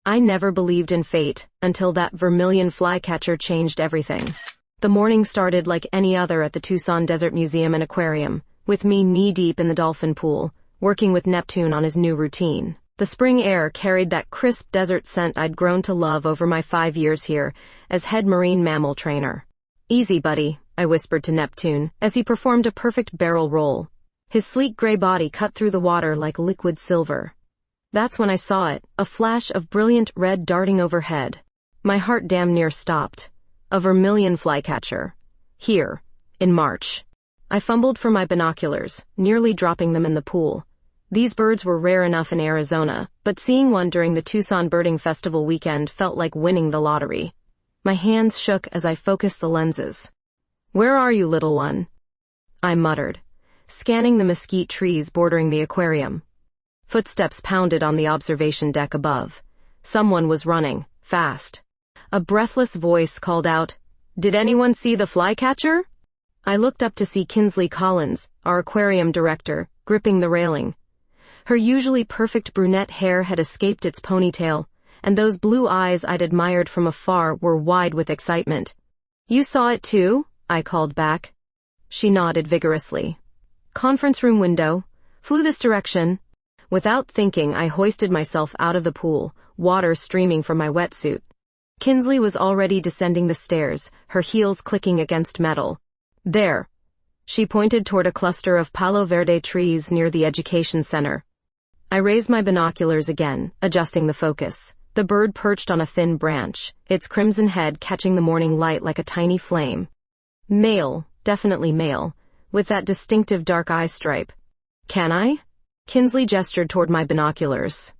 I never believed in fate until that vermilion flycatcher changed everything. The morning started like any other at the Tucson Desert Museum and Aquarium, with me knee-deep in the dolphin pool, working with Neptune on his new routine. The spring air carried that crisp desert scent I'd grown to love over my 5 years here as head marine mammal trainer. "Easy, buddy," I whispered to Neptune as he performed a perfect barrel roll. His sleek gray body cut through the water like liquid silver. That's when I saw it, a flash of brilliant red darting overhead. My heart damn near stopped. A vermilion flycatcher. Here, in March. I fumbled for my binoculars, nearly dropping them in the pool. These birds were rare enough in Arizona, but seeing one during the Tucson Birding Festival weekend felt like winning the lottery. My hands shook as I focused the lenses. "Where are you, little one?" I muttered, scanning the mesquite trees bordering the aquarium. Footsteps pounded on the observation deck above. Someone was running, fast. A breathless voice called out, "Did anyone see the flycatcher?" I looked up to see Kinsley Collins, our aquarium director, gripping the railing. Her usually perfect brunette hair had escaped its ponytail, and those blue eyes I'd admired from afar were wide with excitement. "You saw it too?" I called back. She nodded vigorously. "Conference room window. Flew this direction." Without thinking, I hoisted myself out of the pool, water streaming from my wetsuit. Kinsley was already descending the stairs, her heels clicking against metal. "There." She pointed toward a cluster of Palo Verde trees near the education center. I raised my binoculars again, adjusting the focus. The bird perched on a thin branch, its crimson head catching the morning light like a tiny flame. Male, definitely male, with that distinctive dark eye stripe. "Can I?" Kinsley gestured toward my binoculars.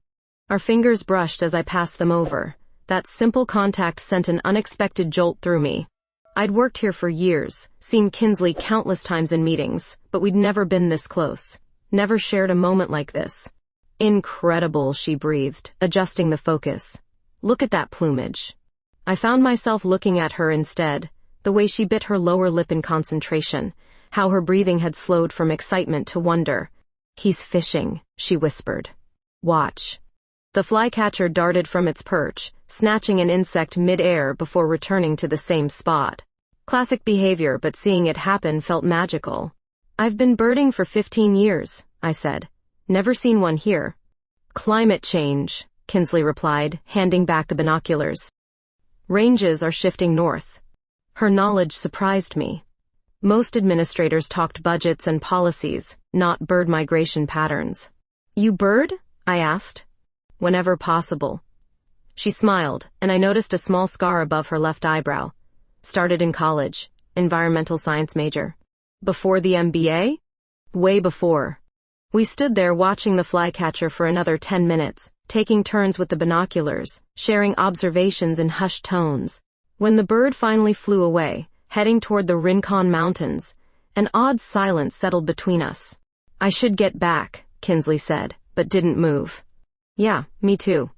Our fingers brushed as I passed them over. That simple contact sent an unexpected jolt through me. I'd worked here for years, seen Kinsley countless times in meetings, but we'd never been this close. Never shared a moment like this. "Incredible," she breathed, adjusting the focus. "Look at that plumage." I found myself looking at her instead, the way she bit her lower lip in concentration, how her breathing had slowed from excitement to wonder. "He's fishing," she whispered. "Watch." The flycatcher darted from its perch, snatching an insect mid-air before returning to the same spot. Classic behavior, but seeing it happen felt magical. "I've been birding for 15 years, I said. "Never seen one here." "Climate change," Kinsley replied, handing back the binoculars. "Ranges are shifting north." Her knowledge surprised me. Most administrators talked budgets and policies, not bird migration patterns. "You bird?" I asked. "Whenever possible." She smiled, and I noticed a small scar above her left eyebrow. "Started in college, environmental science major." "Before the MBA?" "Way before." We stood there watching the flycatcher for another 10 minutes, taking turns with the binoculars, sharing observations in hushed tones. When the bird finally flew away, heading toward the Rincon Mountains, an odd silence settled between us. "I should get back," Kinsley said, but didn't move. "Yeah, me too."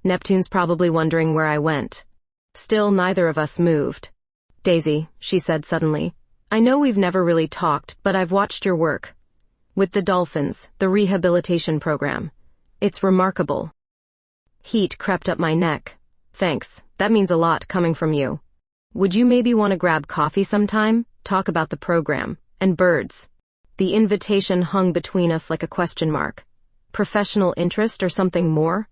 Neptune's probably wondering where I went. Still, neither of us moved. "Daisy," she said suddenly, "I know we've never really talked, but I've watched your work. With the dolphins, the rehabilitation program. It's remarkable." Heat crept up my neck. "Thanks, that means a lot coming from you. Would you maybe want to grab coffee sometime, talk about the program, and birds?" The invitation hung between us like a question mark. Professional interest or something more?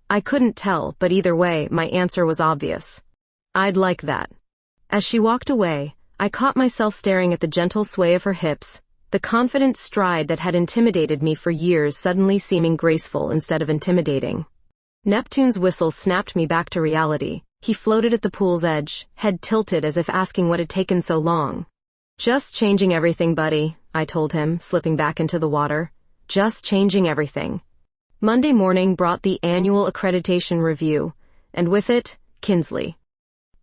I couldn't tell, but either way, my answer was obvious. "I'd like that." As she walked away, I caught myself staring at the gentle sway of her hips, the confident stride that had intimidated me for years suddenly seeming graceful instead of intimidating. Neptune's whistle snapped me back to reality. He floated at the pool's edge, head tilted as if asking what had taken so long. "Just changing everything, buddy," I told him, slipping back into the water. "Just changing everything." Monday morning brought the annual accreditation review, and with it, Kinsley.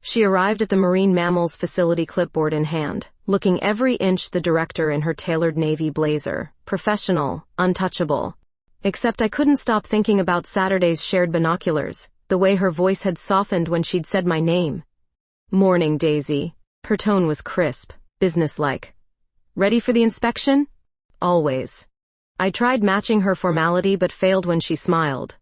She arrived at the Marine Mammals Facility clipboard in hand, looking every inch the director in her tailored navy blazer, professional, untouchable. Except I couldn't stop thinking about Saturday's shared binoculars, the way her voice had softened when she'd said my name. "Morning, Daisy." Her tone was crisp, businesslike. "Ready for the inspection?" "Always." I tried matching her formality but failed when she smiled.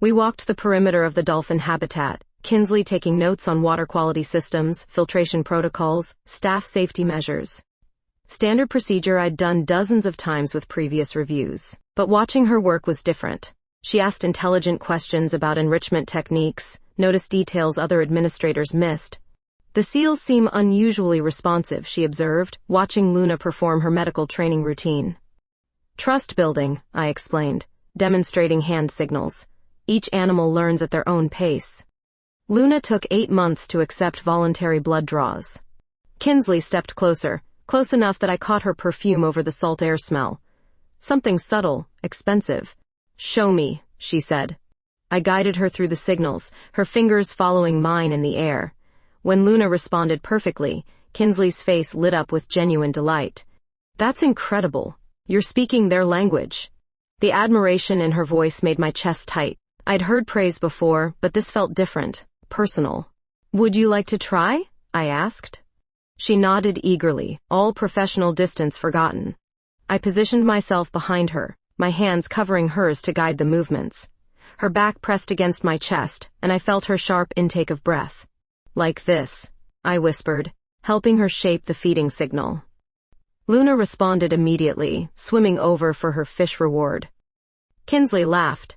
We walked the perimeter of the dolphin habitat, Kinsley taking notes on water quality systems, filtration protocols, staff safety measures. Standard procedure I'd done dozens of times with previous reviews. But watching her work was different. She asked intelligent questions about enrichment techniques, noticed details other administrators missed. The seals seem unusually responsive, she observed, watching Luna perform her medical training routine. Trust building, I explained, demonstrating hand signals. Each animal learns at their own pace. Luna took 8 months to accept voluntary blood draws. Kinsley stepped closer, close enough that I caught her perfume over the salt air smell. Something subtle, expensive. Show me, she said. I guided her through the signals, her fingers following mine in the air. When Luna responded perfectly, Kinsley's face lit up with genuine delight. That's incredible. You're speaking their language. The admiration in her voice made my chest tight. I'd heard praise before, but this felt different, personal. Would you like to try? I asked. She nodded eagerly, all professional distance forgotten. I positioned myself behind her, my hands covering hers to guide the movements. Her back pressed against my chest, and I felt her sharp intake of breath. Like this, I whispered, helping her shape the feeding signal. Luna responded immediately, swimming over for her fish reward. Kinsley laughed,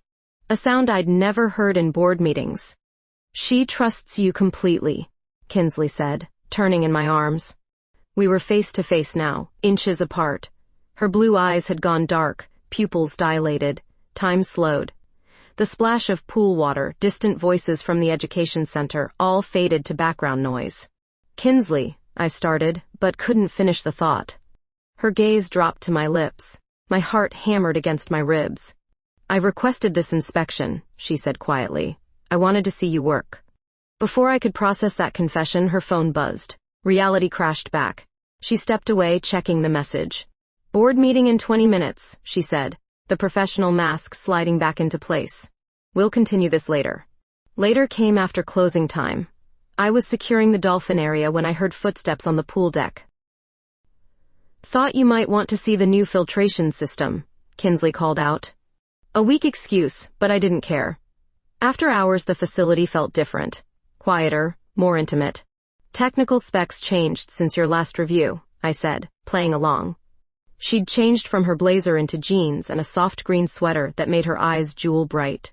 a sound I'd never heard in board meetings. She trusts you completely, Kinsley said, turning in my arms. We were face to face now, inches apart. Her blue eyes had gone dark, pupils dilated, time slowed. The splash of pool water, distant voices from the education center, all faded to background noise. Kinsley, I started, but couldn't finish the thought. Her gaze dropped to my lips. My heart hammered against my ribs. I requested this inspection, she said quietly. I wanted to see you work. Before I could process that confession, her phone buzzed. Reality crashed back. She stepped away, checking the message. Board meeting in 20 minutes, she said, the professional mask sliding back into place. We'll continue this later. Later came after closing time. I was securing the dolphin area when I heard footsteps on the pool deck. Thought you might want to see the new filtration system, Kinsley called out. A weak excuse, but I didn't care. After hours, the facility felt different. Quieter, more intimate. Technical specs changed since your last review, I said, playing along. She'd changed from her blazer into jeans and a soft green sweater that made her eyes jewel bright.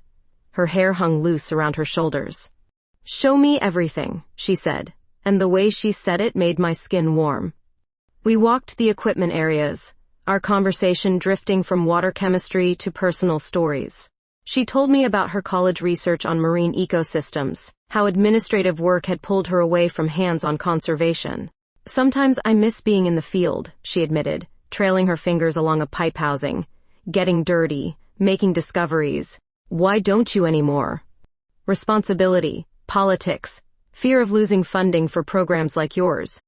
Her hair hung loose around her shoulders. Show me everything, she said, and the way she said it made my skin warm. We walked the equipment areas, our conversation drifting from water chemistry to personal stories. She told me about her college research on marine ecosystems, how administrative work had pulled her away from hands-on conservation. Sometimes I miss being in the field, she admitted, trailing her fingers along a pipe housing, getting dirty, making discoveries. Why don't you anymore? Responsibility, politics, fear of losing funding for programs like yours.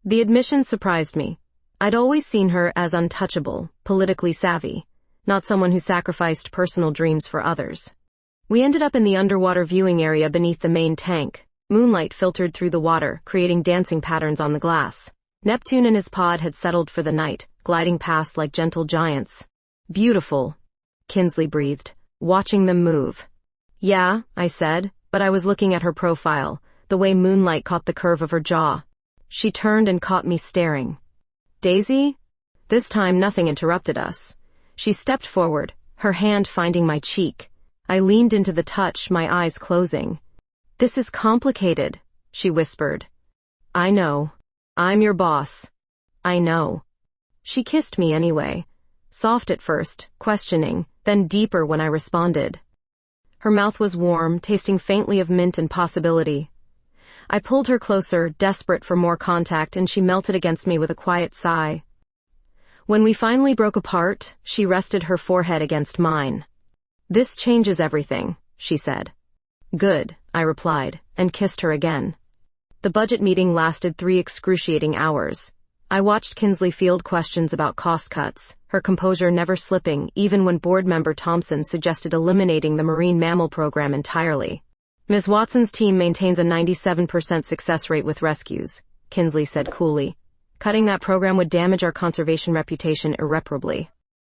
The admission surprised me. I'd always seen her as untouchable, politically savvy, not someone who sacrificed personal dreams for others. We ended up in the underwater viewing area beneath the main tank. Moonlight filtered through the water, creating dancing patterns on the glass. Neptune and his pod had settled for the night, gliding past like gentle giants. Beautiful, Kinsley breathed, watching them move. Yeah, I said, but I was looking at her profile, the way moonlight caught the curve of her jaw. She turned and caught me staring. Daisy? This time nothing interrupted us. She stepped forward, her hand finding my cheek. I leaned into the touch, my eyes closing. This is complicated, she whispered. I know. I'm your boss. I know. She kissed me anyway. Soft at first, questioning, then deeper when I responded. Her mouth was warm, tasting faintly of mint and possibility. I pulled her closer, desperate for more contact, and she melted against me with a quiet sigh. When we finally broke apart, she rested her forehead against mine. This changes everything, she said. Good, I replied, and kissed her again. The budget meeting lasted 3 excruciating hours. I watched Kinsley field questions about cost cuts, her composure never slipping even when board member Thompson suggested eliminating the marine mammal program entirely. Ms. Watson's team maintains a 97% success rate with rescues, Kinsley said coolly. Cutting that program would damage our conservation reputation irreparably.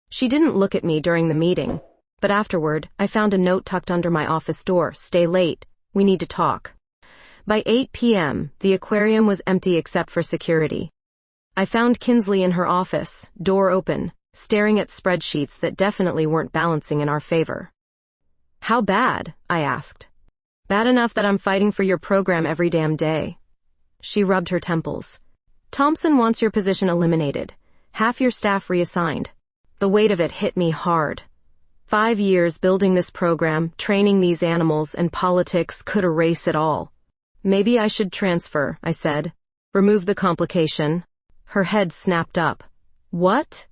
She didn't look at me during the meeting. But afterward, I found a note tucked under my office door. Stay late. We need to talk. By 8 p.m., the aquarium was empty except for security. I found Kinsley in her office, door open, staring at spreadsheets that definitely weren't balancing in our favor. How bad? I asked. Bad enough that I'm fighting for your program every damn day. She rubbed her temples. Thompson wants your position eliminated. Half your staff reassigned. The weight of it hit me hard. 5 years building this program, training these animals, and politics could erase it all. Maybe I should transfer, I said. Remove the complication. Her head snapped up. What?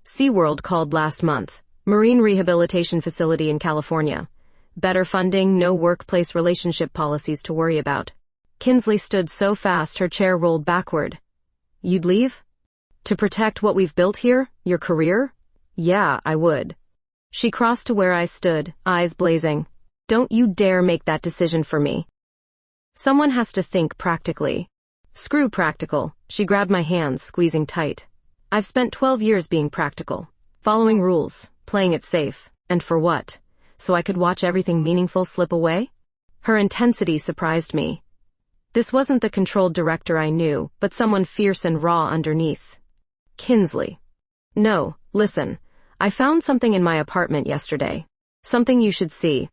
SeaWorld called last month. Marine rehabilitation facility in California. Better funding, no workplace relationship policies to worry about. Kinsley stood so fast her chair rolled backward. You'd leave? To protect what we've built here? Your career? Yeah, I would. She crossed to where I stood, eyes blazing. Don't you dare make that decision for me. Someone has to think practically. Screw practical. She grabbed my hands, squeezing tight. I've spent 12 years being practical. Following rules, playing it safe. And for what? So I could watch everything meaningful slip away? Her intensity surprised me. This wasn't the controlled director I knew, but someone fierce and raw underneath. Kinsley. No, listen. I found something in my apartment yesterday. Something you should see.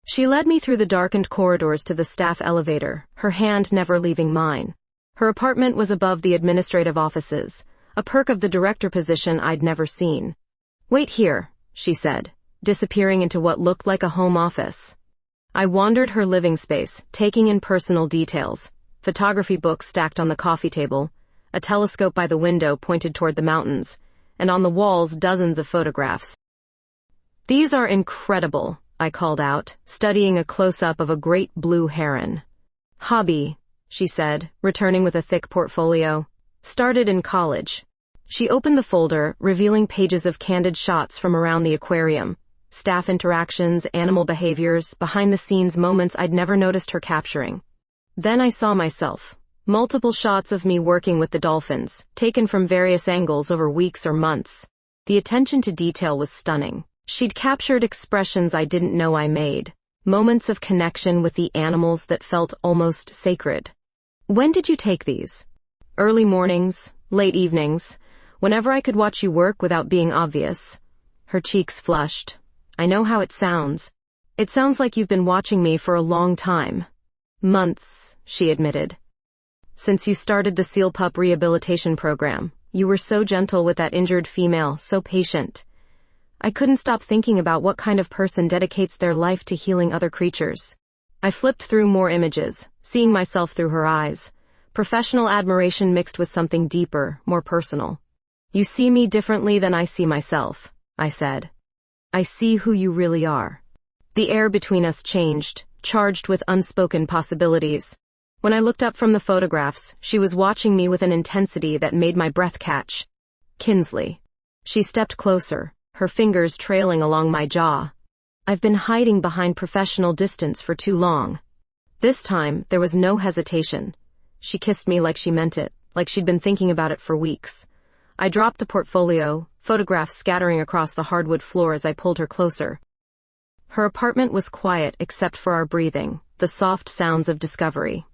She led me through the darkened corridors to the staff elevator, her hand never leaving mine. Her apartment was above the administrative offices, a perk of the director position I'd never seen. Wait here, she said, disappearing into what looked like a home office. I wandered her living space, taking in personal details, photography books stacked on the coffee table, a telescope by the window pointed toward the mountains, and on the walls dozens of photographs. These are incredible, I called out, studying a close-up of a great blue heron. Hobby, she said, returning with a thick portfolio. Started in college. She opened the folder, revealing pages of candid shots from around the aquarium. Staff interactions, animal behaviors, behind-the-scenes moments I'd never noticed her capturing. Then I saw myself. Multiple shots of me working with the dolphins, taken from various angles over weeks or months. The attention to detail was stunning. She'd captured expressions I didn't know I made. Moments of connection with the animals that felt almost sacred. When did you take these? Early mornings, late evenings, whenever I could watch you work without being obvious. Her cheeks flushed. I know how it sounds. It sounds like you've been watching me for a long time. Months, she admitted. Since you started the Seal Pup rehabilitation program, you were so gentle with that injured female, so patient. I couldn't stop thinking about what kind of person dedicates their life to healing other creatures. I flipped through more images, seeing myself through her eyes. Professional admiration mixed with something deeper, more personal. You see me differently than I see myself, I said. I see who you really are. The air between us changed, charged with unspoken possibilities. When I looked up from the photographs, she was watching me with an intensity that made my breath catch. Kinsley. She stepped closer, her fingers trailing along my jaw. I've been hiding behind professional distance for too long. This time, there was no hesitation. She kissed me like she meant it, like she'd been thinking about it for weeks. I dropped the portfolio, photographs scattering across the hardwood floor as I pulled her closer. Her apartment was quiet except for our breathing, the soft sounds of discovery.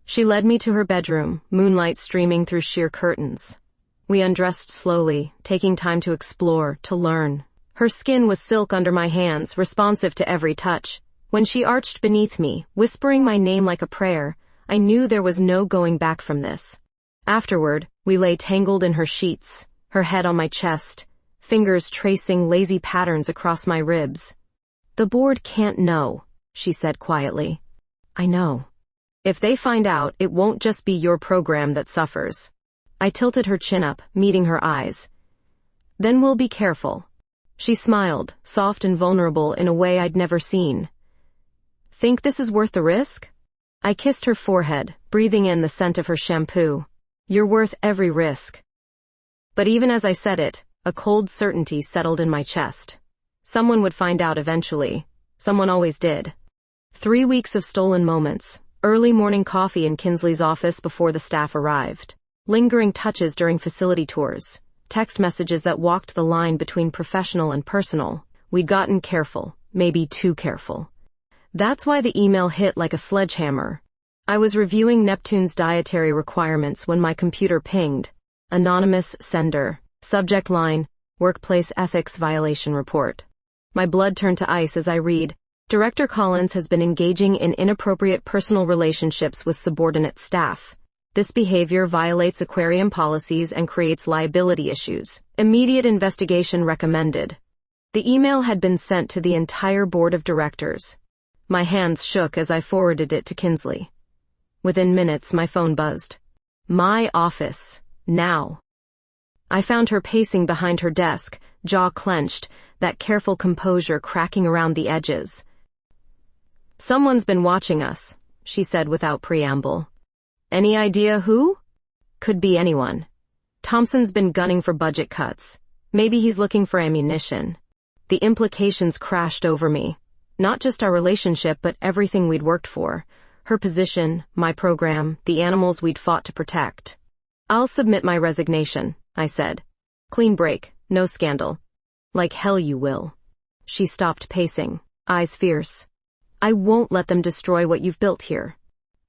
She led me to her bedroom, moonlight streaming through sheer curtains. We undressed slowly, taking time to explore, to learn. Her skin was silk under my hands, responsive to every touch. When she arched beneath me, whispering my name like a prayer, I knew there was no going back from this. Afterward, we lay tangled in her sheets, her head on my chest, fingers tracing lazy patterns across my ribs. The board can't know, she said quietly. I know. If they find out, it won't just be your program that suffers. I tilted her chin up, meeting her eyes. Then we'll be careful. She smiled, soft and vulnerable in a way I'd never seen. Think this is worth the risk? I kissed her forehead, breathing in the scent of her shampoo. You're worth every risk. But even as I said it, a cold certainty settled in my chest. Someone would find out eventually. Someone always did. 3 weeks of stolen moments. Early morning coffee in Kinsley's office before the staff arrived. Lingering touches during facility tours. Text messages that walked the line between professional and personal. We'd gotten careful, maybe too careful. That's why the email hit like a sledgehammer. I was reviewing Neptune's dietary requirements when my computer pinged. Anonymous sender. Subject line, workplace ethics violation report. My blood turned to ice as I read, Director Collins has been engaging in inappropriate personal relationships with subordinate staff. This behavior violates aquarium policies and creates liability issues. Immediate investigation recommended. The email had been sent to the entire board of directors. My hands shook as I forwarded it to Kinsley. Within minutes, my phone buzzed. My office. Now. I found her pacing behind her desk, jaw clenched, that careful composure cracking around the edges. Someone's been watching us, she said without preamble. Any idea who? Could be anyone. Thompson's been gunning for budget cuts. Maybe he's looking for ammunition. The implications crashed over me. Not just our relationship, but everything we'd worked for. Her position, my program, the animals we'd fought to protect. I'll submit my resignation, I said. Clean break, no scandal. Like hell you will. She stopped pacing, eyes fierce. I won't let them destroy what you've built here.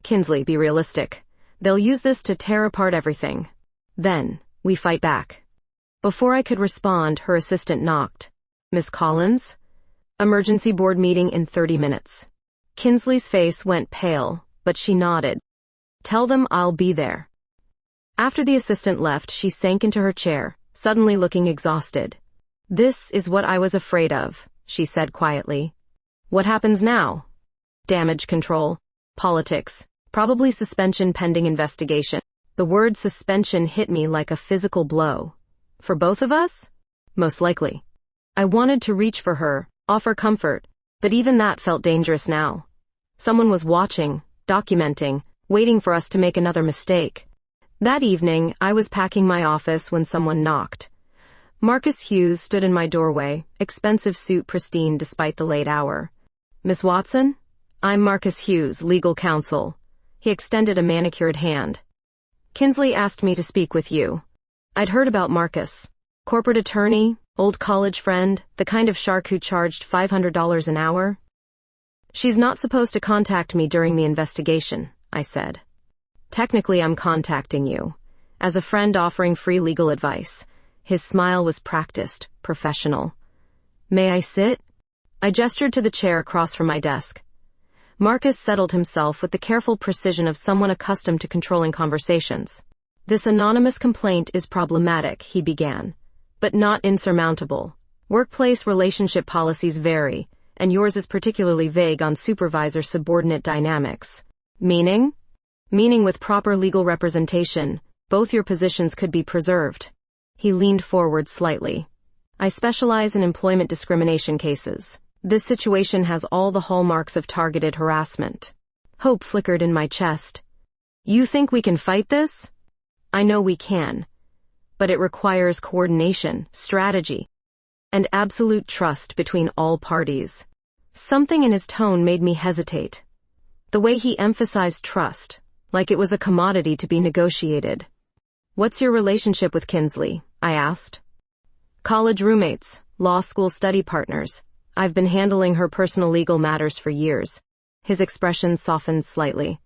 Kinsley, be realistic. They'll use this to tear apart everything. Then, we fight back. Before I could respond, her assistant knocked. Miss Collins? Emergency board meeting in 30 minutes. Kinsley's face went pale, but she nodded. Tell them I'll be there. After the assistant left, she sank into her chair, suddenly looking exhausted. This is what I was afraid of, she said quietly. What happens now? Damage control, politics, probably suspension pending investigation. The word suspension hit me like a physical blow. For both of us? Most likely. I wanted to reach for her, offer comfort, but even that felt dangerous now. Someone was watching, documenting, waiting for us to make another mistake. That evening, I was packing my office when someone knocked. Marcus Hughes stood in my doorway, expensive suit pristine despite the late hour. Miss Watson? I'm Marcus Hughes, legal counsel. He extended a manicured hand. Kinsley asked me to speak with you. I'd heard about Marcus. Corporate attorney, old college friend, the kind of shark who charged $500 an hour. She's not supposed to contact me during the investigation, I said. Technically, I'm contacting you. As a friend offering free legal advice. His smile was practiced, professional. May I sit? I gestured to the chair across from my desk. Marcus settled himself with the careful precision of someone accustomed to controlling conversations. This anonymous complaint is problematic, he began, but not insurmountable. Workplace relationship policies vary, and yours is particularly vague on supervisor-subordinate dynamics. Meaning? Meaning with proper legal representation, both your positions could be preserved. He leaned forward slightly. I specialize in employment discrimination cases. This situation has all the hallmarks of targeted harassment. Hope flickered in my chest. You think we can fight this? I know we can. But it requires coordination, strategy, and absolute trust between all parties. Something in his tone made me hesitate. The way he emphasized trust, like it was a commodity to be negotiated. What's your relationship with Kinsley? I asked. College roommates, law school study partners. I've been handling her personal legal matters for years. His expression softened slightly.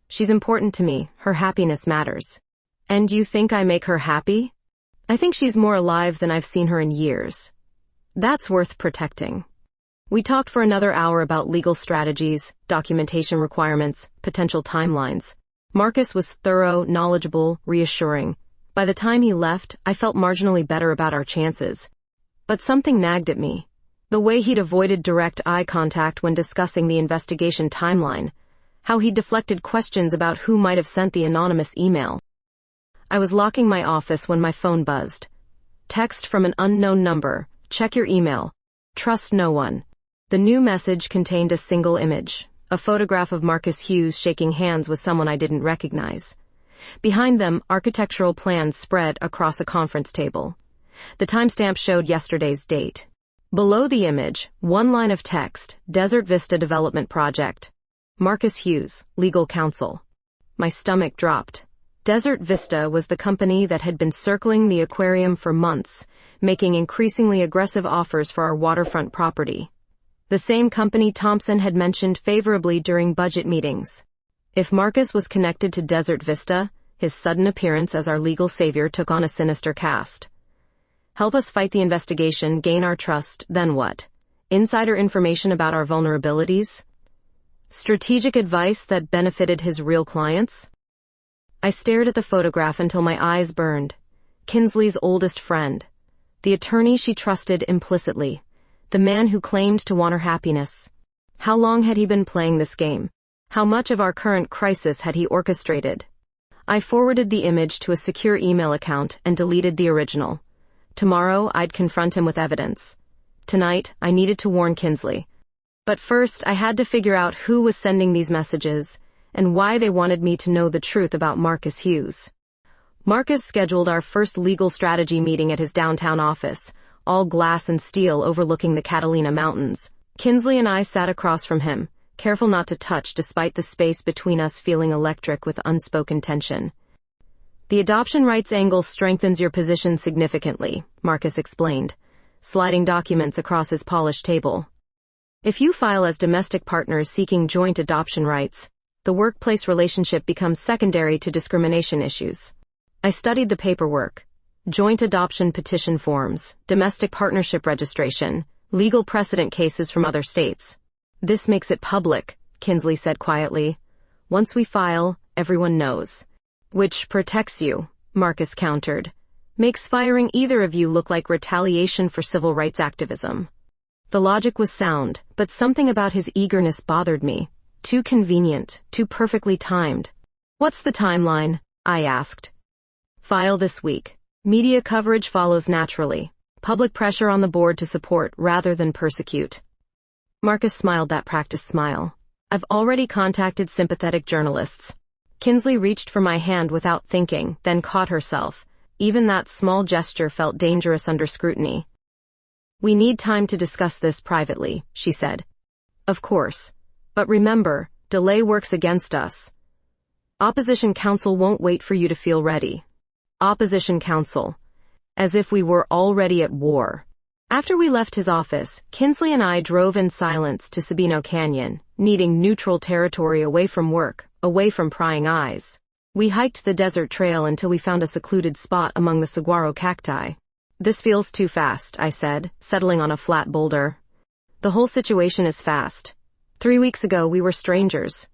She's important to me. Her happiness matters. And you think I make her happy? I think she's more alive than I've seen her in years. That's worth protecting. We talked for another hour about legal strategies, documentation requirements, potential timelines. Marcus was thorough, knowledgeable, reassuring. By the time he left, I felt marginally better about our chances. But something nagged at me. The way he'd avoided direct eye contact when discussing the investigation timeline. How he deflected questions about who might have sent the anonymous email. I was locking my office when my phone buzzed. Text from an unknown number. Check your email. Trust no one. The new message contained a single image. A photograph of Marcus Hughes shaking hands with someone I didn't recognize. Behind them, architectural plans spread across a conference table. The timestamp showed yesterday's date. Below the image, one line of text, Desert Vista Development Project. Marcus Hughes, legal counsel. My stomach dropped. Desert Vista was the company that had been circling the aquarium for months, making increasingly aggressive offers for our waterfront property. The same company Thompson had mentioned favorably during budget meetings. If Marcus was connected to Desert Vista, his sudden appearance as our legal savior took on a sinister cast. Help us fight the investigation, gain our trust, then what? Insider information about our vulnerabilities? Strategic advice that benefited his real clients? I stared at the photograph until my eyes burned. Kinsley's oldest friend. The attorney she trusted implicitly. The man who claimed to want her happiness. How long had he been playing this game? How much of our current crisis had he orchestrated? I forwarded the image to a secure email account and deleted the original. Tomorrow, I'd confront him with evidence. Tonight, I needed to warn Kinsley. But first, I had to figure out who was sending these messages, and why they wanted me to know the truth about Marcus Hughes. Marcus scheduled our first legal strategy meeting at his downtown office, all glass and steel overlooking the Catalina Mountains. Kinsley and I sat across from him, careful not to touch despite the space between us feeling electric with unspoken tension. The adoption rights angle strengthens your position significantly, Marcus explained, sliding documents across his polished table. If you file as domestic partners seeking joint adoption rights, the workplace relationship becomes secondary to discrimination issues. I studied the paperwork. Joint adoption petition forms, domestic partnership registration, legal precedent cases from other states. This makes it public, Kinsley said quietly. Once we file, everyone knows. Which protects you, Marcus countered. Makes firing either of you look like retaliation for civil rights activism. The logic was sound, but something about his eagerness bothered me. Too convenient, too perfectly timed. What's the timeline? I asked. File this week. Media coverage follows naturally. Public pressure on the board to support rather than persecute. Marcus smiled that practiced smile. I've already contacted sympathetic journalists. Kinsley reached for my hand without thinking, then caught herself. Even that small gesture felt dangerous under scrutiny. We need time to discuss this privately, she said. Of course. But remember, delay works against us. Opposition counsel won't wait for you to feel ready. Opposition counsel. As if we were already at war. After we left his office, Kinsley and I drove in silence to Sabino Canyon, needing neutral territory away from work, away from prying eyes. We hiked the desert trail until we found a secluded spot among the saguaro cacti. This feels too fast, I said, settling on a flat boulder. The whole situation is fast. 3 weeks ago we were strangers.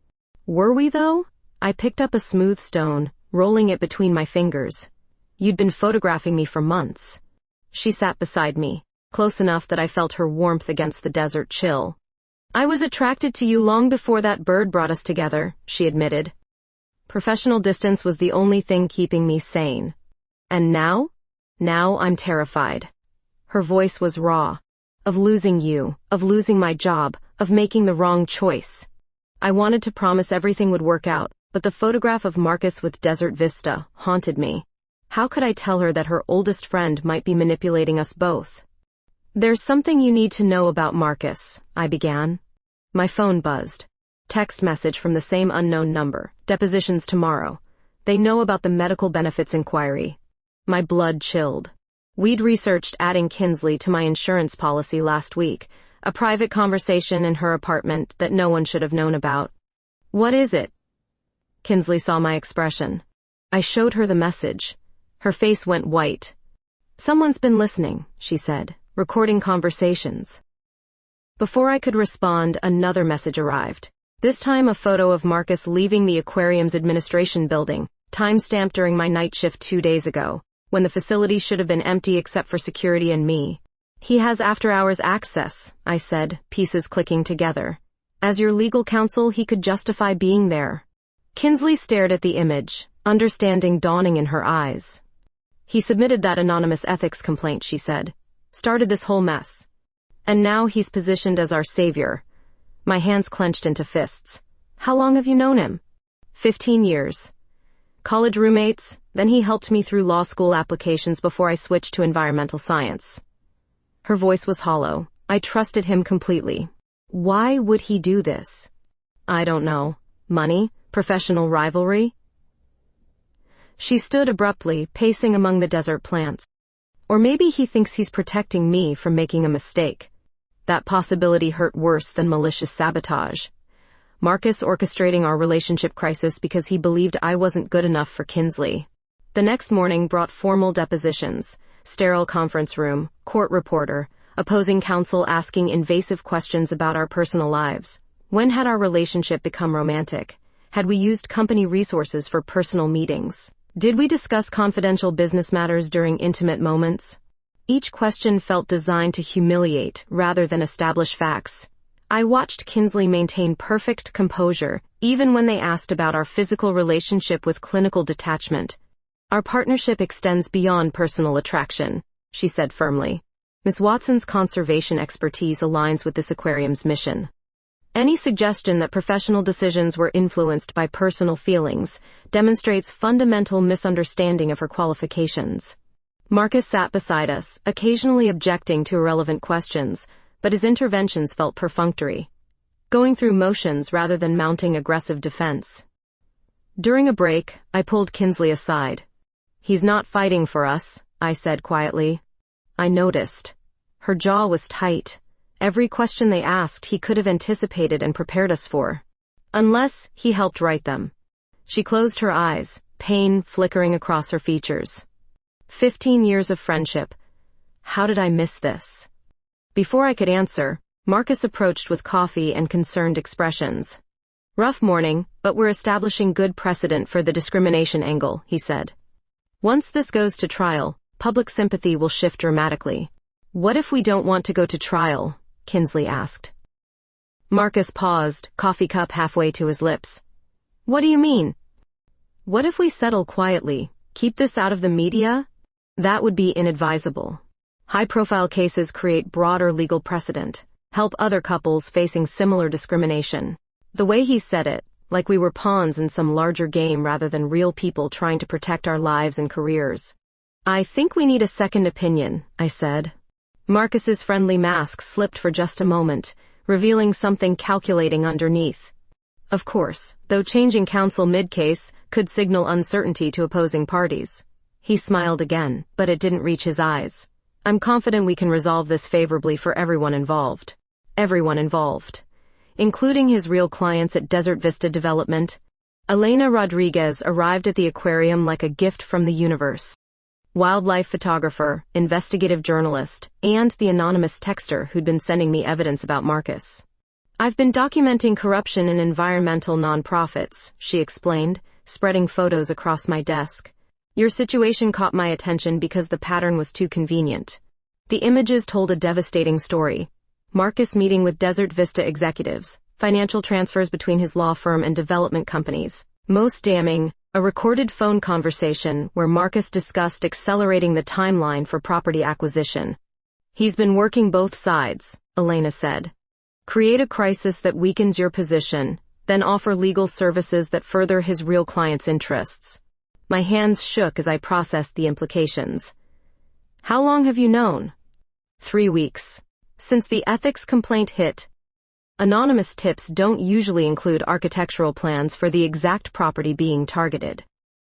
Were we though? I picked up a smooth stone, rolling it between my fingers. You'd been photographing me for months. She sat beside me, close enough that I felt her warmth against the desert chill. I was attracted to you long before that bird brought us together, she admitted. Professional distance was the only thing keeping me sane. And now? Now I'm terrified. Her voice was raw. Of losing you, of losing my job, of making the wrong choice. I wanted to promise everything would work out, but the photograph of Marcus with Desert Vista haunted me. How could I tell her that her oldest friend might be manipulating us both? There's something you need to know about Marcus, I began. My phone buzzed. Text message from the same unknown number. Depositions tomorrow. They know about the medical benefits inquiry. My blood chilled. We'd researched adding Kinsley to my insurance policy last week, a private conversation in her apartment that no one should have known about. What is it? Kinsley saw my expression. I showed her the message. Her face went white. Someone's been listening, she said, recording conversations. Before I could respond, another message arrived. This time a photo of Marcus leaving the aquarium's administration building, time-stamped during my night shift 2 days ago, when the facility should have been empty except for security and me. He has after-hours access, I said, pieces clicking together. As your legal counsel, he could justify being there. Kinsley stared at the image, understanding dawning in her eyes. He submitted that anonymous ethics complaint, she said. Started this whole mess. And now he's positioned as our savior. My hands clenched into fists. How long have you known him? 15 years. College roommates, then he helped me through law school applications before I switched to environmental science. Her voice was hollow. I trusted him completely. Why would he do this? I don't know. Money? Professional rivalry? She stood abruptly, pacing among the desert plants. Or maybe he thinks he's protecting me from making a mistake. That possibility hurt worse than malicious sabotage. Marcus orchestrating our relationship crisis because he believed I wasn't good enough for Kinsley. The next morning brought formal depositions, sterile conference room, court reporter, opposing counsel asking invasive questions about our personal lives. When had our relationship become romantic? Had we used company resources for personal meetings? Did we discuss confidential business matters during intimate moments? Each question felt designed to humiliate rather than establish facts. I watched Kinsley maintain perfect composure, even when they asked about our physical relationship with clinical detachment. Our partnership extends beyond personal attraction, she said firmly. Ms. Watson's conservation expertise aligns with this aquarium's mission. Any suggestion that professional decisions were influenced by personal feelings demonstrates fundamental misunderstanding of her qualifications. Marcus sat beside us, occasionally objecting to irrelevant questions, but his interventions felt perfunctory, going through motions rather than mounting aggressive defense. During a break, I pulled Kinsley aside. "He's not fighting for us," I said quietly. I noticed. Her jaw was tight. Every question they asked he could have anticipated and prepared us for. Unless he helped write them. She closed her eyes, pain flickering across her features. 15 years of friendship. How did I miss this? Before I could answer, Marcus approached with coffee and concerned expressions. "Rough morning, but we're establishing good precedent for the discrimination angle," he said. "Once this goes to trial, public sympathy will shift dramatically." "What if we don't want to go to trial?" Kinsley asked. Marcus paused, coffee cup halfway to his lips. "What do you mean?" "What if we settle quietly, keep this out of the media?" "That would be inadvisable. High-profile cases create broader legal precedent, help other couples facing similar discrimination." The way he said it, like we were pawns in some larger game rather than real people trying to protect our lives and careers. "I think we need a second opinion," I said. Marcus's friendly mask slipped for just a moment, revealing something calculating underneath. Of course, though changing counsel mid-case could signal uncertainty to opposing parties. He smiled again, but it didn't reach his eyes. "I'm confident we can resolve this favorably for everyone involved." Everyone involved. Including his real clients at Desert Vista Development. Elena Rodriguez arrived at the aquarium like a gift from the universe. Wildlife photographer, investigative journalist, and the anonymous texter who'd been sending me evidence about Marcus. "I've been documenting corruption in environmental nonprofits," she explained, spreading photos across my desk. "Your situation caught my attention because the pattern was too convenient." The images told a devastating story. Marcus meeting with Desert Vista executives, financial transfers between his law firm and development companies. Most damning, a recorded phone conversation where Marcus discussed accelerating the timeline for property acquisition. "He's been working both sides," Elena said. "Create a crisis that weakens your position, then offer legal services that further his real client's interests." My hands shook as I processed the implications. "How long have you known?" 3 weeks. Since the ethics complaint hit. Anonymous tips don't usually include architectural plans for the exact property being targeted.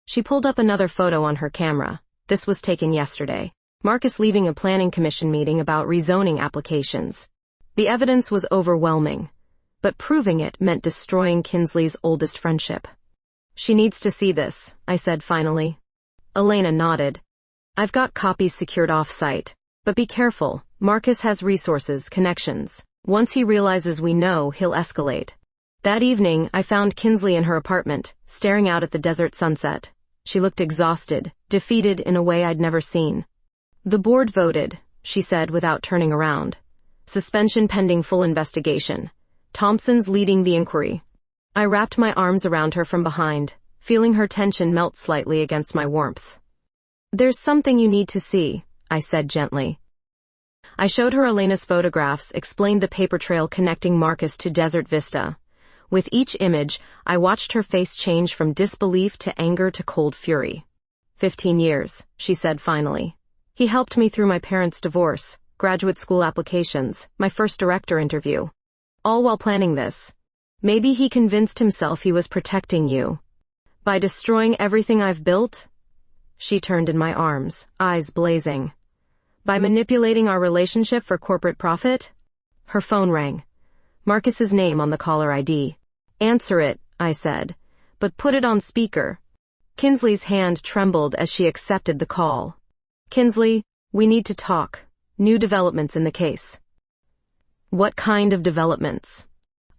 She pulled up another photo on her camera. This was taken yesterday. Marcus leaving a planning commission meeting about rezoning applications. The evidence was overwhelming, but proving it meant destroying Kinsley's oldest friendship. "She needs to see this," I said finally. Elena nodded. "I've got copies secured off-site, but be careful. Marcus has resources, connections. Once he realizes we know, he'll escalate." That evening, I found Kinsley in her apartment, staring out at the desert sunset. She looked exhausted, defeated in a way I'd never seen. "The board voted," she said without turning around. "Suspension pending full investigation. Thompson's leading the inquiry." I wrapped my arms around her from behind, feeling her tension melt slightly against my warmth. "There's something you need to see," I said gently. I showed her Elena's photographs, explained the paper trail connecting Marcus to Desert Vista. With each image, I watched her face change from disbelief to anger to cold fury. 15 years, she said finally. "He helped me through my parents' divorce, graduate school applications, my first director interview. All while planning this. Maybe he convinced himself he was protecting you. By destroying everything I've built, She turned in my arms, eyes blazing. By manipulating our relationship for corporate profit? Her phone rang. Marcus's name on the caller ID. Answer it, I said, but put it on speaker. Kinsley's hand trembled as she accepted the call. Kinsley, we need to talk. New developments in the case. What kind of developments?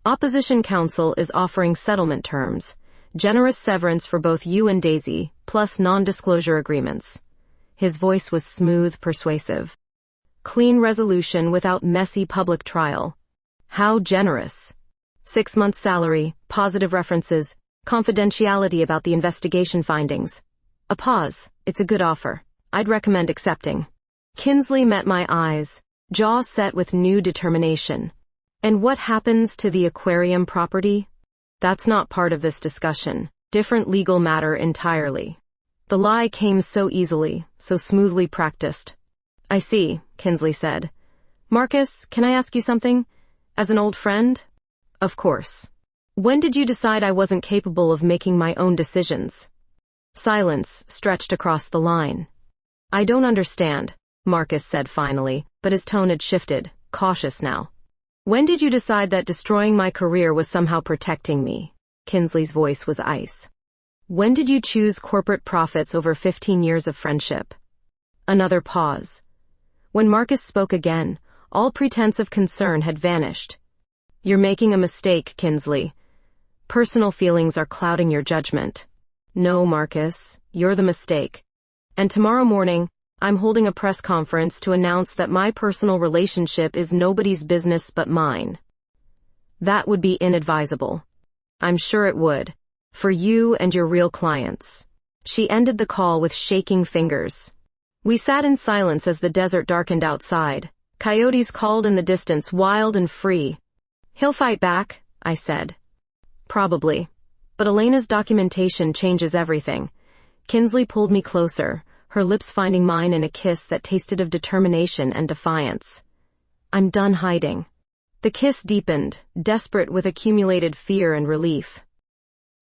Opposition counsel is offering settlement terms, generous severance for both you and Daisy, plus non-disclosure agreements. His voice was smooth, persuasive. Clean resolution without messy public trial. How generous. 6 months salary, positive references, confidentiality about the investigation findings. A pause. It's a good offer. I'd recommend accepting. Kinsley met my eyes, jaw set with new determination. And what happens to the aquarium property? That's not part of this discussion. Different legal matter entirely. The lie came so easily, so smoothly practiced. I see, Kinsley said. Marcus, can I ask you something? As an old friend? Of course. When did you decide I wasn't capable of making my own decisions? Silence stretched across the line. I don't understand, Marcus said finally, but his tone had shifted, cautious now. When did you decide that destroying my career was somehow protecting me? Kinsley's voice was ice. When did you choose corporate profits over 15 years of friendship? Another pause. When Marcus spoke again, all pretense of concern had vanished. You're making a mistake, Kinsley. Personal feelings are clouding your judgment. No, Marcus, you're the mistake. And tomorrow morning, I'm holding a press conference to announce that my personal relationship is nobody's business but mine. That would be inadvisable. I'm sure it would. For you and your real clients. She ended the call with shaking fingers. We sat in silence as the desert darkened outside. Coyotes called in the distance, wild and free. He'll fight back, I said. Probably. But Elena's documentation changes everything. Kinsley pulled me closer, her lips finding mine in a kiss that tasted of determination and defiance. I'm done hiding. The kiss deepened, desperate with accumulated fear and relief.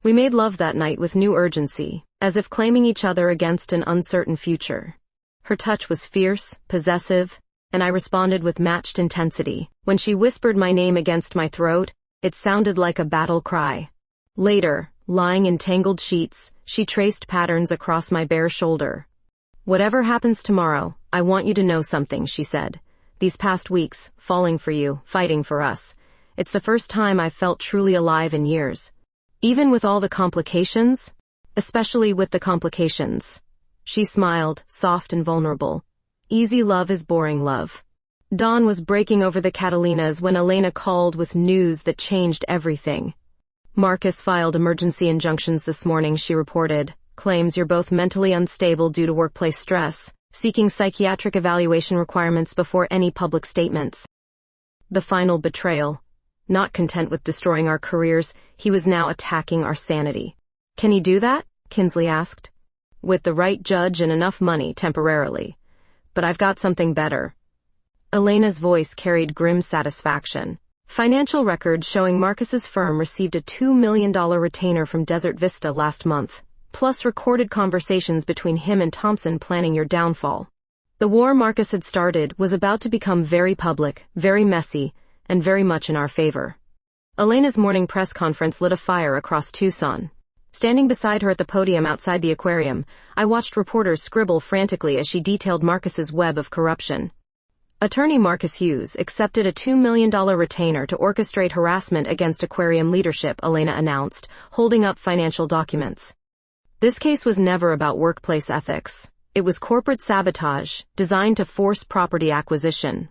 We made love that night with new urgency, as if claiming each other against an uncertain future. Her touch was fierce, possessive, and I responded with matched intensity. When she whispered my name against my throat, it sounded like a battle cry. Later, lying in tangled sheets, she traced patterns across my bare shoulder. Whatever happens tomorrow, I want you to know something, she said. These past weeks, falling for you, fighting for us. It's the first time I've felt truly alive in years. Even with all the complications? Especially with the complications. She smiled, soft and vulnerable. Easy love is boring love. Dawn was breaking over the Catalinas when Elena called with news that changed everything. Marcus filed emergency injunctions this morning, she reported. Claims you're both mentally unstable due to workplace stress, seeking psychiatric evaluation requirements before any public statements. The final betrayal. Not content with destroying our careers, he was now attacking our sanity. Can he do that? Kinsley asked. With the right judge and enough money, temporarily. But I've got something better. Elena's voice carried grim satisfaction. Financial records showing Marcus's firm received a $2 million retainer from Desert Vista last month, plus recorded conversations between him and Thompson planning your downfall. The war Marcus had started was about to become very public, very messy, and very much in our favor. Elena's morning press conference lit a fire across Tucson. Standing beside her at the podium outside the aquarium, I watched reporters scribble frantically as she detailed Marcus's web of corruption. Attorney Marcus Hughes accepted a $2 million retainer to orchestrate harassment against aquarium leadership, Elena announced, holding up financial documents. This case was never about workplace ethics. It was corporate sabotage, designed to force property acquisition.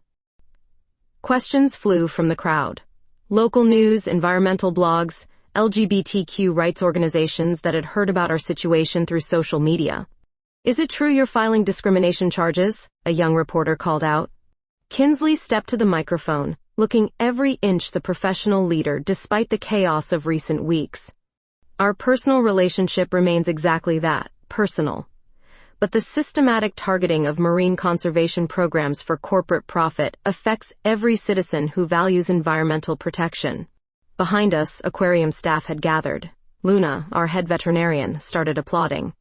Questions flew from the crowd. Local news, environmental blogs, LGBTQ rights organizations that had heard about our situation through social media. Is it true you're filing discrimination charges? A young reporter called out. Kinsley stepped to the microphone, looking every inch the professional leader despite the chaos of recent weeks. Our personal relationship remains exactly that, personal. But the systematic targeting of marine conservation programs for corporate profit affects every citizen who values environmental protection. Behind us, aquarium staff had gathered. Luna, our head veterinarian, started applauding.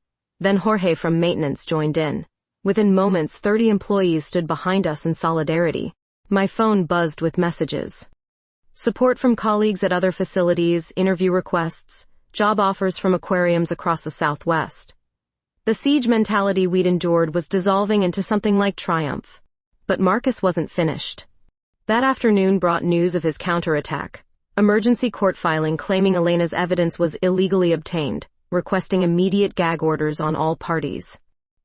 Then Jorge from maintenance joined in. Within moments, 30 employees stood behind us in solidarity. My phone buzzed with messages. Support from colleagues at other facilities, interview requests, job offers from aquariums across the Southwest. The siege mentality we'd endured was dissolving into something like triumph. But Marcus wasn't finished. That afternoon brought news of his counterattack. Emergency court filing claiming Elena's evidence was illegally obtained, requesting immediate gag orders on all parties.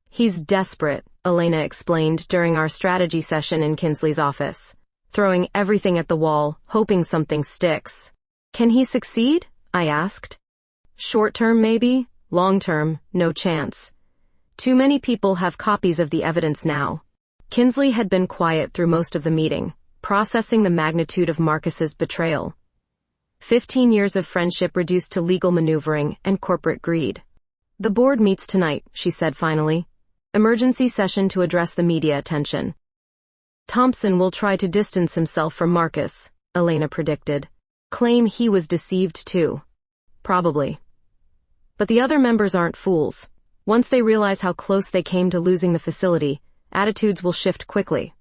He's desperate, Elena explained during our strategy session in Kinsley's office. Throwing everything at the wall, hoping something sticks. Can he succeed? I asked. Short-term maybe, long-term, no chance. Too many people have copies of the evidence now. Kinsley had been quiet through most of the meeting, processing the magnitude of Marcus's betrayal. 15 years of friendship reduced to legal maneuvering and corporate greed. The board meets tonight, she said finally. Emergency session to address the media attention. Thompson will try to distance himself from Marcus, Elena predicted. Claim he was deceived too. Probably. But the other members aren't fools. Once they realize how close they came to losing the facility, attitudes will shift quickly.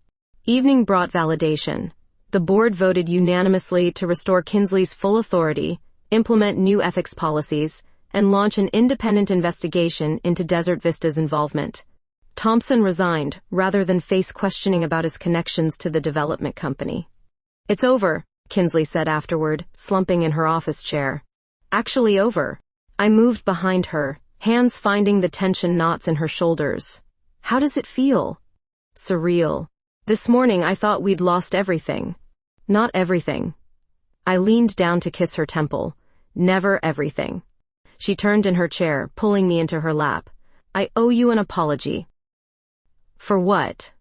Evening brought validation. The board voted unanimously to restore Kinsley's full authority, implement new ethics policies, and launch an independent investigation into Desert Vista's involvement. Thompson resigned, rather than face questioning about his connections to the development company. It's over, Kinsley said afterward, slumping in her office chair. Actually over. I moved behind her, hands finding the tension knots in her shoulders. How does it feel? Surreal. This morning I thought we'd lost everything. Not everything. I leaned down to kiss her temple. Never everything. She turned in her chair, pulling me into her lap. I owe you an apology. For what?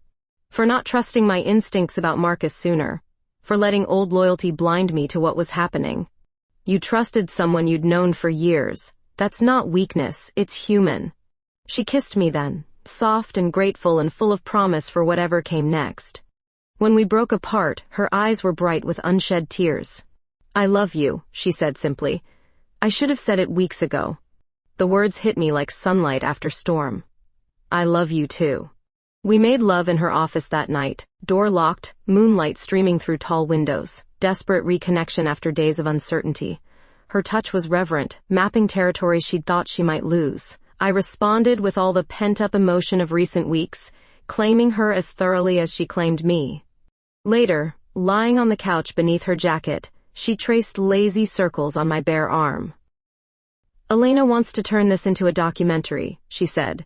For not trusting my instincts about Marcus sooner. For letting old loyalty blind me to what was happening. You trusted someone you'd known for years. That's not weakness, it's human. She kissed me then, soft and grateful and full of promise for whatever came next. When we broke apart, her eyes were bright with unshed tears. I love you, she said simply. I should have said it weeks ago. The words hit me like sunlight after storm. I love you too. We made love in her office that night, door locked, moonlight streaming through tall windows, desperate reconnection after days of uncertainty. Her touch was reverent, mapping territory she'd thought she might lose. I responded with all the pent-up emotion of recent weeks, claiming her as thoroughly as she claimed me. Later, lying on the couch beneath her jacket, she traced lazy circles on my bare arm. Elena wants to turn this into a documentary, she said.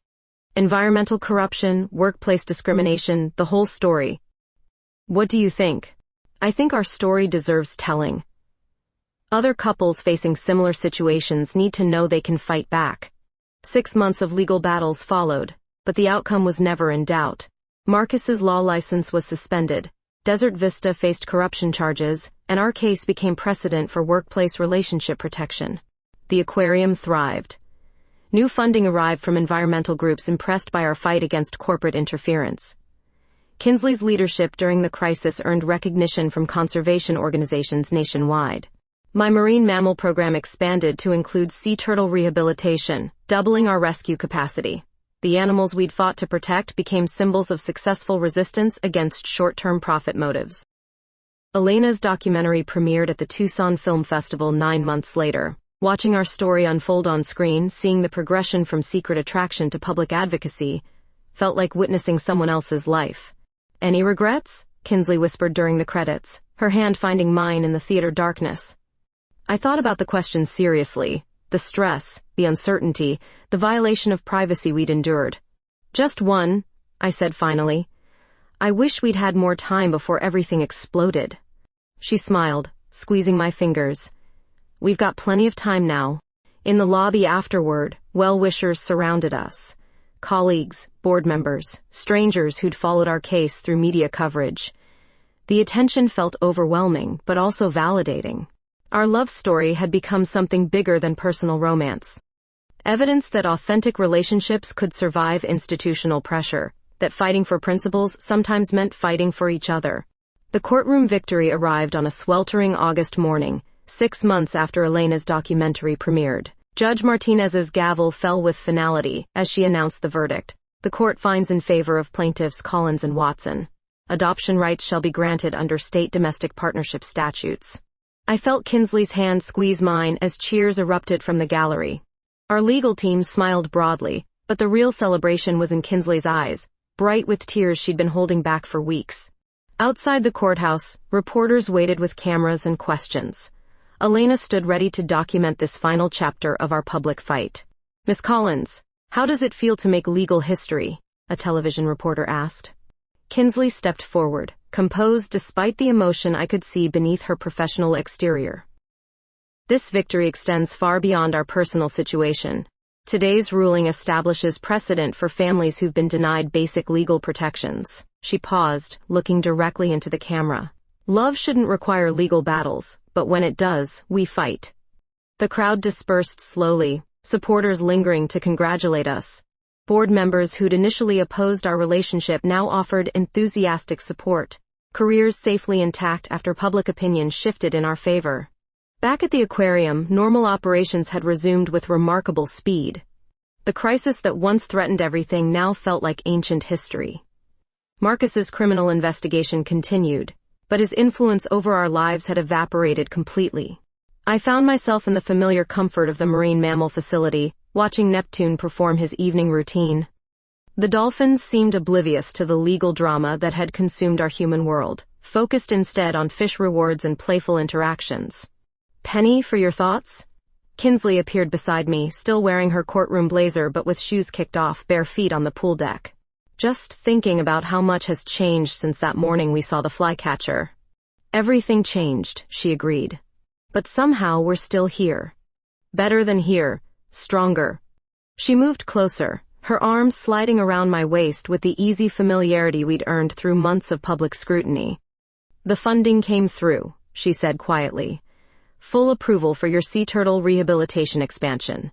Environmental corruption, workplace discrimination, the whole story. What do you think? I think our story deserves telling. Other couples facing similar situations need to know they can fight back. 6 months of legal battles followed, but the outcome was never in doubt. Marcus's law license was suspended. Desert Vista faced corruption charges, and our case became precedent for workplace relationship protection. The aquarium thrived. New funding arrived from environmental groups impressed by our fight against corporate interference. Kinsley's leadership during the crisis earned recognition from conservation organizations nationwide. My marine mammal program expanded to include sea turtle rehabilitation, doubling our rescue capacity. The animals we'd fought to protect became symbols of successful resistance against short-term profit motives. Elena's documentary premiered at the Tucson Film Festival 9 months later. Watching our story unfold on screen, seeing the progression from secret attraction to public advocacy, felt like witnessing someone else's life. Any regrets? Kinsley whispered during the credits, her hand finding mine in the theater darkness. I thought about the question seriously. The stress, the uncertainty, the violation of privacy we'd endured. Just one, I said finally. I wish we'd had more time before everything exploded. She smiled, squeezing my fingers. We've got plenty of time now. In the lobby afterward, well-wishers surrounded us. Colleagues, board members, strangers who'd followed our case through media coverage. The attention felt overwhelming, but also validating. Our love story had become something bigger than personal romance. Evidence that authentic relationships could survive institutional pressure, that fighting for principles sometimes meant fighting for each other. The courtroom victory arrived on a sweltering August morning, 6 months after Elena's documentary premiered. Judge Martinez's gavel fell with finality as she announced the verdict. The court finds in favor of plaintiffs Collins and Watson. Adoption rights shall be granted under state domestic partnership statutes. I felt Kinsley's hand squeeze mine as cheers erupted from the gallery. Our legal team smiled broadly, but the real celebration was in Kinsley's eyes, bright with tears she'd been holding back for weeks. Outside the courthouse, reporters waited with cameras and questions. Elena stood ready to document this final chapter of our public fight. "Miss Collins, how does it feel to make legal history?" a television reporter asked. Kinsley stepped forward, composed despite the emotion I could see beneath her professional exterior. "This victory extends far beyond our personal situation. Today's ruling establishes precedent for families who've been denied basic legal protections." She paused, looking directly into the camera. "Love shouldn't require legal battles, but when it does, we fight." The crowd dispersed slowly, supporters lingering to congratulate us. Board members who'd initially opposed our relationship now offered enthusiastic support, careers safely intact after public opinion shifted in our favor. Back at the aquarium, normal operations had resumed with remarkable speed. The crisis that once threatened everything now felt like ancient history. Marcus's criminal investigation continued, but his influence over our lives had evaporated completely. I found myself in the familiar comfort of the marine mammal facility, watching Neptune perform his evening routine. The dolphins seemed oblivious to the legal drama that had consumed our human world, focused instead on fish rewards and playful interactions. "Penny, for your thoughts?" Kinsley appeared beside me, still wearing her courtroom blazer but with shoes kicked off, bare feet on the pool deck. "Just thinking about how much has changed since that morning we saw the flycatcher." "Everything changed," she agreed. "But somehow we're still here. Better than here, stronger." She moved closer, her arms sliding around my waist with the easy familiarity we'd earned through months of public scrutiny. "The funding came through," she said quietly. "Full approval for your sea turtle rehabilitation expansion."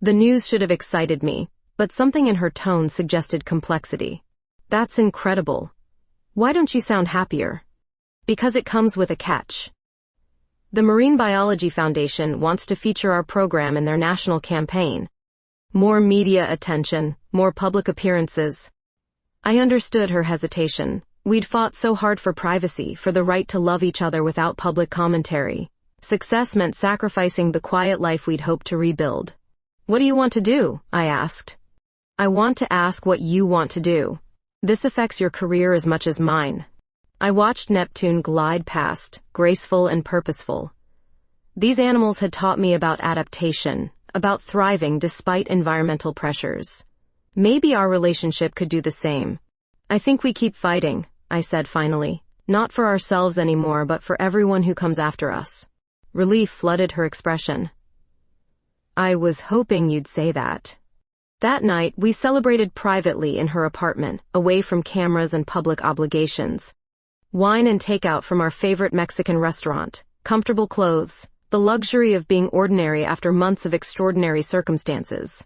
The news should have excited me, but something in her tone suggested complexity. "That's incredible. Why don't you sound happier?" "Because it comes with a catch. The Marine Biology Foundation wants to feature our program in their national campaign. More media attention, more public appearances." I understood her hesitation. We'd fought so hard for privacy, for the right to love each other without public commentary. Success meant sacrificing the quiet life we'd hoped to rebuild. "What do you want to do?" I asked. "I want to ask what you want to do. This affects your career as much as mine." I watched Neptune glide past, graceful and purposeful. These animals had taught me about adaptation, about thriving despite environmental pressures. Maybe our relationship could do the same. "I think we keep fighting," I said finally. "Not for ourselves anymore, but for everyone who comes after us." Relief flooded her expression. "I was hoping you'd say that." That night, we celebrated privately in her apartment, away from cameras and public obligations. Wine and takeout from our favorite Mexican restaurant, comfortable clothes, the luxury of being ordinary after months of extraordinary circumstances.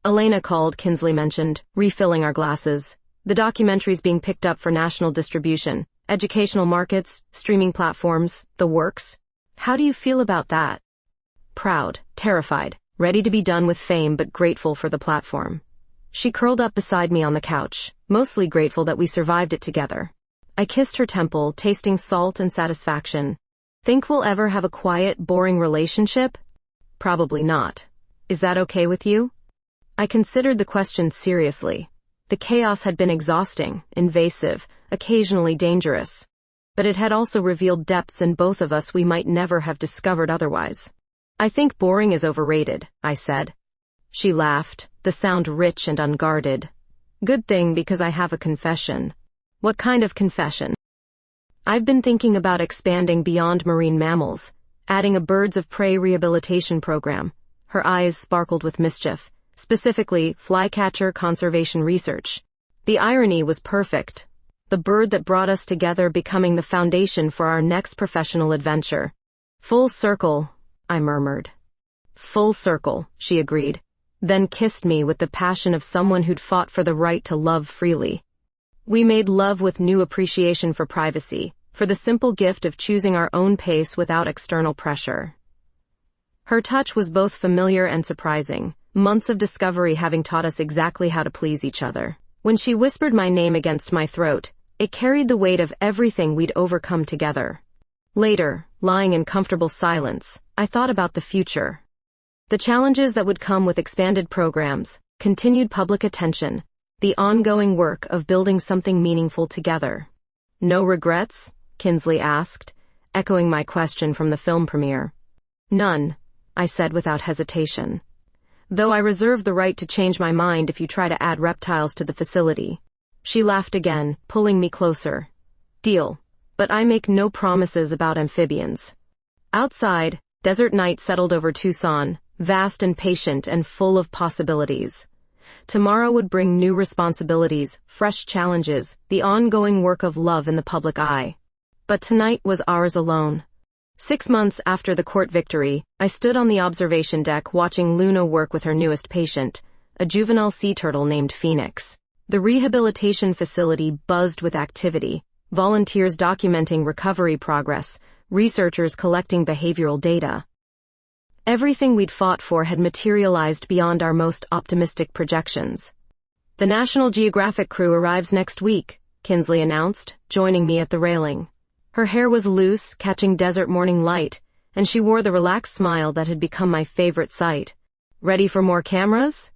Elena called, Kinsley mentioned, refilling our glasses. The documentaries being picked up for national distribution, educational markets, streaming platforms, the works. "How do you feel about that?" "Proud, terrified, ready to be done with fame but grateful for the platform." She curled up beside me on the couch, mostly grateful that we survived it together. I kissed her temple, tasting salt and satisfaction. "Think we'll ever have a quiet, boring relationship?" "Probably not. Is that okay with you?" I considered the question seriously. The chaos had been exhausting, invasive, occasionally dangerous. But it had also revealed depths in both of us we might never have discovered otherwise. "I think boring is overrated," I said. She laughed, the sound rich and unguarded. "Good thing, because I have a confession." "What kind of confession?" "I've been thinking about expanding beyond marine mammals, adding a birds of prey rehabilitation program." Her eyes sparkled with mischief, specifically flycatcher conservation research. The irony was perfect. The bird that brought us together becoming the foundation for our next professional adventure. "Full circle," I murmured. "Full circle," she agreed, then kissed me with the passion of someone who'd fought for the right to love freely. We made love with new appreciation for privacy, for the simple gift of choosing our own pace without external pressure. Her touch was both familiar and surprising, months of discovery having taught us exactly how to please each other. When she whispered my name against my throat, it carried the weight of everything we'd overcome together. Later, lying in comfortable silence, I thought about the future. The challenges that would come with expanded programs, continued public attention, the ongoing work of building something meaningful together. No regrets? Kinsley asked, echoing my question from the film premiere. None, I said without hesitation. Though I reserve the right to change my mind if you try to add reptiles to the facility. She laughed again, pulling me closer. Deal. But I make no promises about amphibians. Outside, desert night settled over Tucson, vast and patient and full of possibilities. Tomorrow would bring new responsibilities, fresh challenges, the ongoing work of love in the public eye. But tonight was ours alone. 6 months after the court victory, I stood on the observation deck watching Luna work with her newest patient, a juvenile sea turtle named Phoenix. The rehabilitation facility buzzed with activity, volunteers documenting recovery progress, researchers collecting behavioral data. Everything we'd fought for had materialized beyond our most optimistic projections. The National Geographic crew arrives next week, Kinsley announced, joining me at the railing. Her hair was loose, catching desert morning light, and she wore the relaxed smile that had become my favorite sight. Ready for more cameras?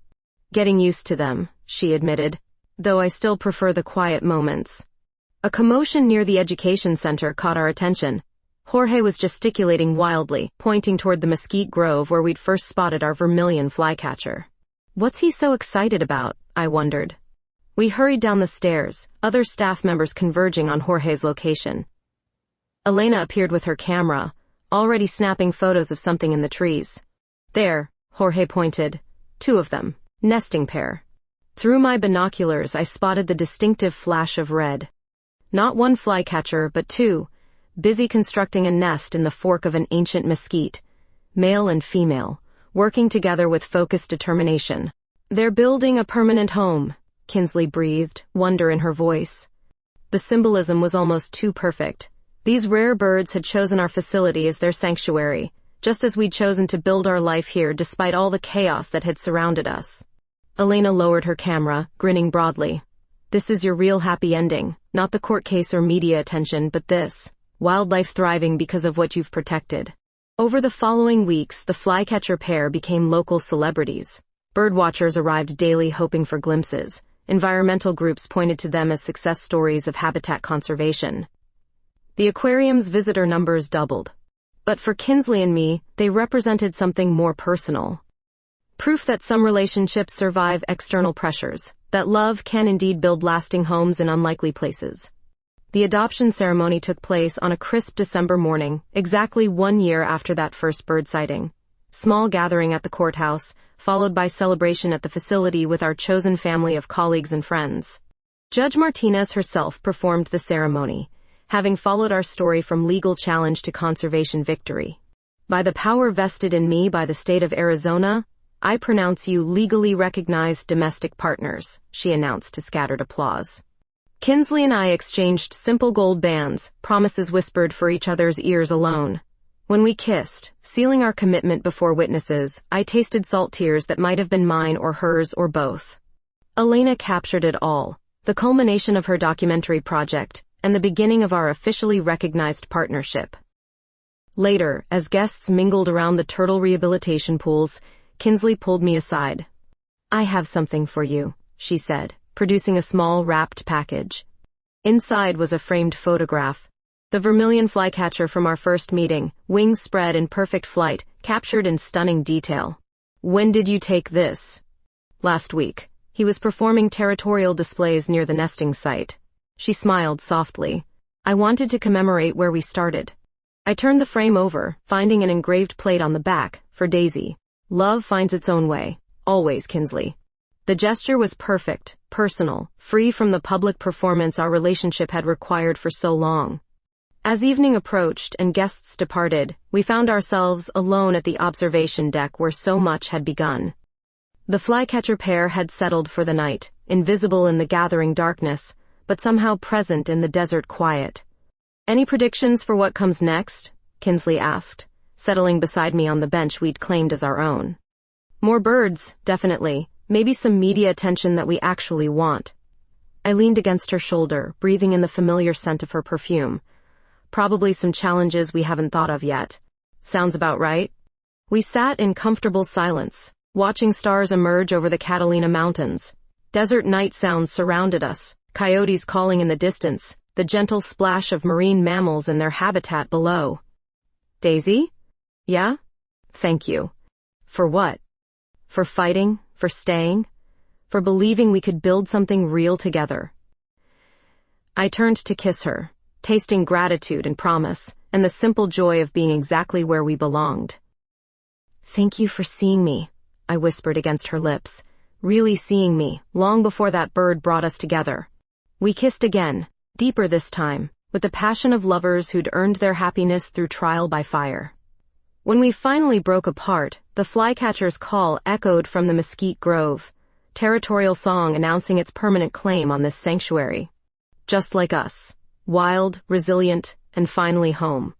Getting used to them, she admitted, though I still prefer the quiet moments. A commotion near the education center caught our attention. Jorge was gesticulating wildly, pointing toward the mesquite grove where we'd first spotted our vermilion flycatcher. What's he so excited about? I wondered. We hurried down the stairs, other staff members converging on Jorge's location. Elena appeared with her camera, already snapping photos of something in the trees. There, Jorge pointed. 2 of them, nesting pair. Through my binoculars I spotted the distinctive flash of red. Not one flycatcher, but 2, busy constructing a nest in the fork of an ancient mesquite, male and female, working together with focused determination. They're building a permanent home, Kinsley breathed, wonder in her voice. The symbolism was almost too perfect. These rare birds had chosen our facility as their sanctuary, just as we'd chosen to build our life here despite all the chaos that had surrounded us. Elena lowered her camera, grinning broadly. This is your real happy ending, not the court case or media attention, but this. Wildlife thriving because of what you've protected. Over the following weeks, the flycatcher pair became local celebrities. Birdwatchers arrived daily hoping for glimpses. Environmental groups pointed to them as success stories of habitat conservation. The aquarium's visitor numbers doubled. But for Kinsley and me, they represented something more personal. Proof that some relationships survive external pressures, that love can indeed build lasting homes in unlikely places. The adoption ceremony took place on a crisp December morning, exactly 1 year after that first bird sighting. Small gathering at the courthouse, followed by celebration at the facility with our chosen family of colleagues and friends. Judge Martinez herself performed the ceremony, having followed our story from legal challenge to conservation victory. By the power vested in me by the state of Arizona, I pronounce you legally recognized domestic partners, she announced to scattered applause. Kinsley and I exchanged simple gold bands, promises whispered for each other's ears alone. When we kissed, sealing our commitment before witnesses, I tasted salt tears that might have been mine or hers or both. Elena captured it all, the culmination of her documentary project, and the beginning of our officially recognized partnership. Later, as guests mingled around the turtle rehabilitation pools, Kinsley pulled me aside. I have something for you, she said, producing a small wrapped package. Inside was a framed photograph. The vermilion flycatcher from our first meeting, wings spread in perfect flight, captured in stunning detail. When did you take this? Last week. He was performing territorial displays near the nesting site. She smiled softly. I wanted to commemorate where we started. I turned the frame over, finding an engraved plate on the back, for Daisy. Love finds its own way. Always, Kinsley. The gesture was perfect, personal, free from the public performance our relationship had required for so long. As evening approached and guests departed, we found ourselves alone at the observation deck where so much had begun. The flycatcher pair had settled for the night, invisible in the gathering darkness, but somehow present in the desert quiet. Any predictions for what comes next? Kinsley asked, settling beside me on the bench we'd claimed as our own. More birds, definitely. Maybe some media attention that we actually want. I leaned against her shoulder, breathing in the familiar scent of her perfume. Probably some challenges we haven't thought of yet. Sounds about right. We sat in comfortable silence, watching stars emerge over the Catalina Mountains. Desert night sounds surrounded us, coyotes calling in the distance, the gentle splash of marine mammals in their habitat below. Daisy? Yeah? Thank you. For what? For fighting, for staying, for believing we could build something real together. I turned to kiss her, tasting gratitude and promise, and the simple joy of being exactly where we belonged. Thank you for seeing me, I whispered against her lips, really seeing me, long before that bird brought us together. We kissed again, deeper this time, with the passion of lovers who'd earned their happiness through trial by fire. When we finally broke apart, the flycatcher's call echoed from the mesquite grove, territorial song announcing its permanent claim on this sanctuary. Just like us, wild, resilient, and finally home.